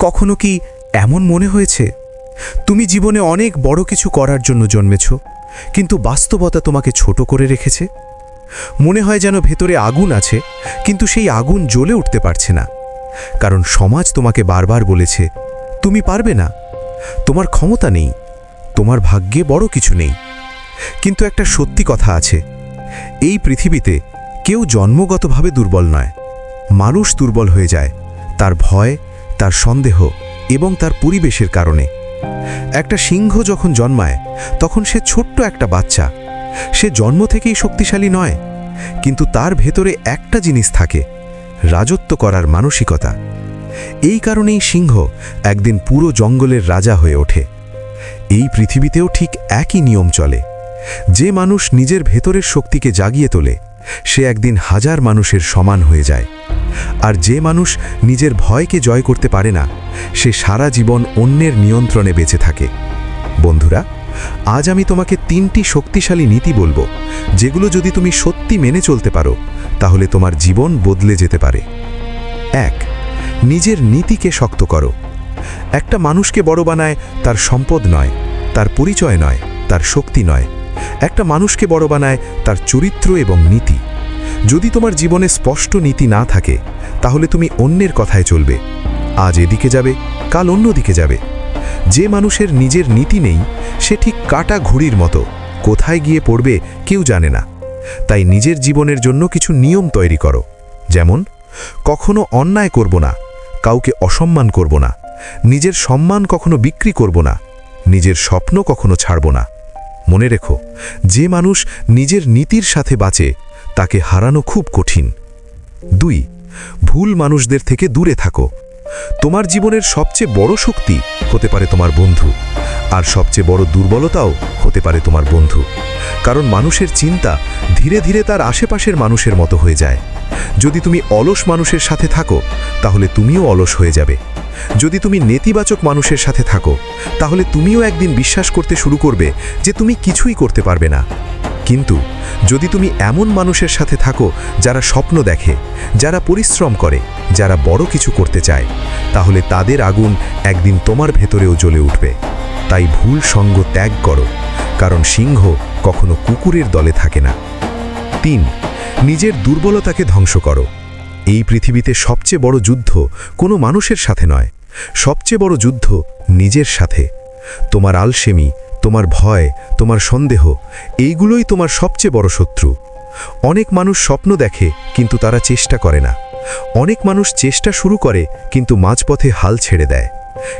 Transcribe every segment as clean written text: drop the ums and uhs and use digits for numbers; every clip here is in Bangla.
কখনো কি এমন মনে হয়েছে তুমি জীবনে অনেক বড় কিছু করার জন্য জন্মেছ, কিন্তু বাস্তবতা তোমাকে ছোট করে রেখেছে? মনে হয় যেন ভেতরে আগুন আছে, কিন্তু সেই আগুন জ্বলে উঠতে পারছে না, কারণ সমাজ তোমাকে বারবার বলেছে তুমি পারবে না, তোমার ক্ষমতা নেই, তোমার ভাগ্যে বড় কিছু নেই। কিন্তু একটা সত্যি কথা আছে, এই পৃথিবীতে কেউ জন্মগতভাবে দুর্বল নয়। মানুষ দুর্বল হয়ে যায় তার ভয়, তার সন্দেহ এবং তার পরিবেশের কারণে। একটা সিংহ যখন জন্মায় তখন সে ছোট্ট একটা বাচ্চা, সে জন্ম থেকেই শক্তিশালী নয়, কিন্তু তার ভেতরে একটা জিনিস থাকে, রাজত্ব করার মানসিকতা। এই কারণেই সিংহ একদিন পুরো জঙ্গলের রাজা হয়ে ওঠে। এই পৃথিবীতেও ঠিক একই নিয়ম চলে। যে মানুষ নিজের ভেতরের শক্তিকে জাগিয়ে তোলে সে একদিন হাজার মানুষের সমান হয়ে যায়, আর যে মানুষ নিজের ভয়কে জয় করতে পারে না সে সারা জীবন অন্যের নিয়ন্ত্রণে বেঁচে থাকে। বন্ধুরা, আজ আমি তোমাকে 3টি শক্তিশালী নীতি বলবো, যেগুলো যদি তুমি সত্যি মেনে চলতে পারো তাহলে তোমার জীবন বদলে যেতে পারে। 1. নিজের নীতিকে শক্ত করো। একটা মানুষকে বড় বানায় তার সম্পদ নয়, তার পরিচয় নয়, তার শক্তি নয়। একটা মানুষকে বড় বানায় তার চরিত্র এবং নীতি। যদি তোমার জীবনে স্পষ্ট নীতি না থাকে তাহলে তুমি অন্যের কথায় চলবে, আজ এদিকে যাবে, কাল অন্য দিকে যাবে। যে মানুষের নিজের নীতি নেই সে ঠিক কাটা ঘুড়ির মতো, কোথায় গিয়ে পড়বে কেউ জানে না। তাই নিজের জীবনের জন্য কিছু নিয়ম তৈরি করো, যেমন কখনো অন্যায় করব না, কাউকে অসম্মান করব না, নিজের সম্মান কখনো বিক্রি করব না, নিজের স্বপ্ন কখনো ছাড়ব না। মনে রেখো, যে মানুষ নিজের নীতির সাথে বাঁচে তাকে হারানো খুব কঠিন। 2. ভুল মানুষদের থেকে দূরে থাকো। তোমার জীবনের সবচেয়ে বড় শক্তি হতে পারে তোমার বন্ধু, আর সবচেয়ে বড় দুর্বলতাও হতে পারে তোমার বন্ধু। কারণ মানুষের চিন্তা ধীরে ধীরে তার আশেপাশের মানুষের মতো হয়ে যায়। যদি তুমি অলস মানুষের সাথে থাকো তাহলে তুমিও অলস হয়ে যাবে। যদি তুমি নেতিবাচক মানুষের সাথে থাকো তাহলে তুমিও একদিন বিশ্বাস করতে শুরু করবে যে তুমি কিছুই করতে পারবে না। কিন্তু যদি তুমি এমন মানুষের সাথে থাকো যারা স্বপ্ন দেখে, যারা পরিশ্রম করে, যারা বড় কিছু করতে চায়, তাহলে তাদের আগুন একদিন তোমার ভেতরেও জ্বলে উঠবে। তাই ভুল সঙ্গ ত্যাগ করো, কারণ সিংহ কখনো কুকুরের দলে থাকে না। 3. নিজের দুর্বলতাকে ধ্বংস করো। এই পৃথিবীতে সবচেয়ে বড় যুদ্ধ কোনো মানুষের সাথে নয়, সবচেয়ে বড় যুদ্ধ নিজের সাথে। তোমার আলসেমি, তোমার ভয়, তোমার সন্দেহ, এইগুলোই তোমার সবচেয়ে বড় শত্রু। অনেক মানুষ স্বপ্ন দেখে কিন্তু তারা চেষ্টা করে না। অনেক মানুষ চেষ্টা শুরু করে কিন্তু মাঝপথে হাল ছেড়ে দেয়।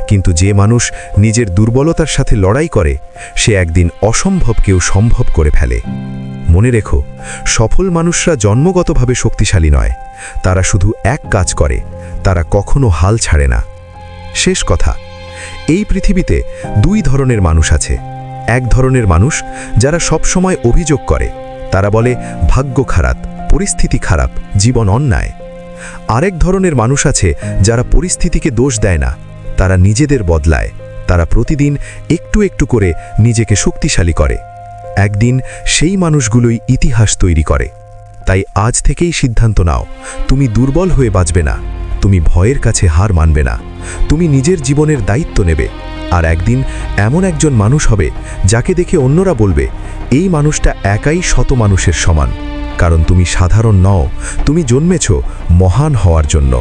কিন্তু যে মানুষ নিজের দুর্বলতার সাথে লড়াই করে সে একদিন অসম্ভবকেও সম্ভব করে ফেলে। মনে রেখো, সফল মানুষরা জন্মগতভাবে শক্তিশালী নয়, তারা শুধু এক কাজ করে, তারা কখনো হাল ছাড়ে না। শেষ কথা, এই পৃথিবীতে 2 ধরনের মানুষ আছে। এক ধরনের মানুষ যারা সব সময় অভিযোগ করে, তারা বলে ভাগ্য খারাপ, পরিস্থিতি খারাপ, জীবন অন্যায়। আরেক ধরনের মানুষ আছে যারা পরিস্থিতিকে দোষ দেয় না, তারা নিজেদের বদলায়, তারা প্রতিদিন একটু একটু করে নিজেকে শক্তিশালী করে। একদিন সেই মানুষগুলোই ইতিহাস তৈরি করে। তাই আজ থেকেই সিদ্ধান্ত নাও, তুমি দুর্বল হয়ে বাঁচবে না, তুমি ভয়ের কাছে হার মানবে না, তুমি নিজের জীবনের দায়িত্ব নেবে। আর একদিন এমন একজন মানুষ হবে যাকে দেখে অন্যরা বলবে এই মানুষটা একাই শত মানুষের সমান। কারণ তুমি সাধারণ নও, তুমি জন্মেছ মহান হওয়ার জন্য।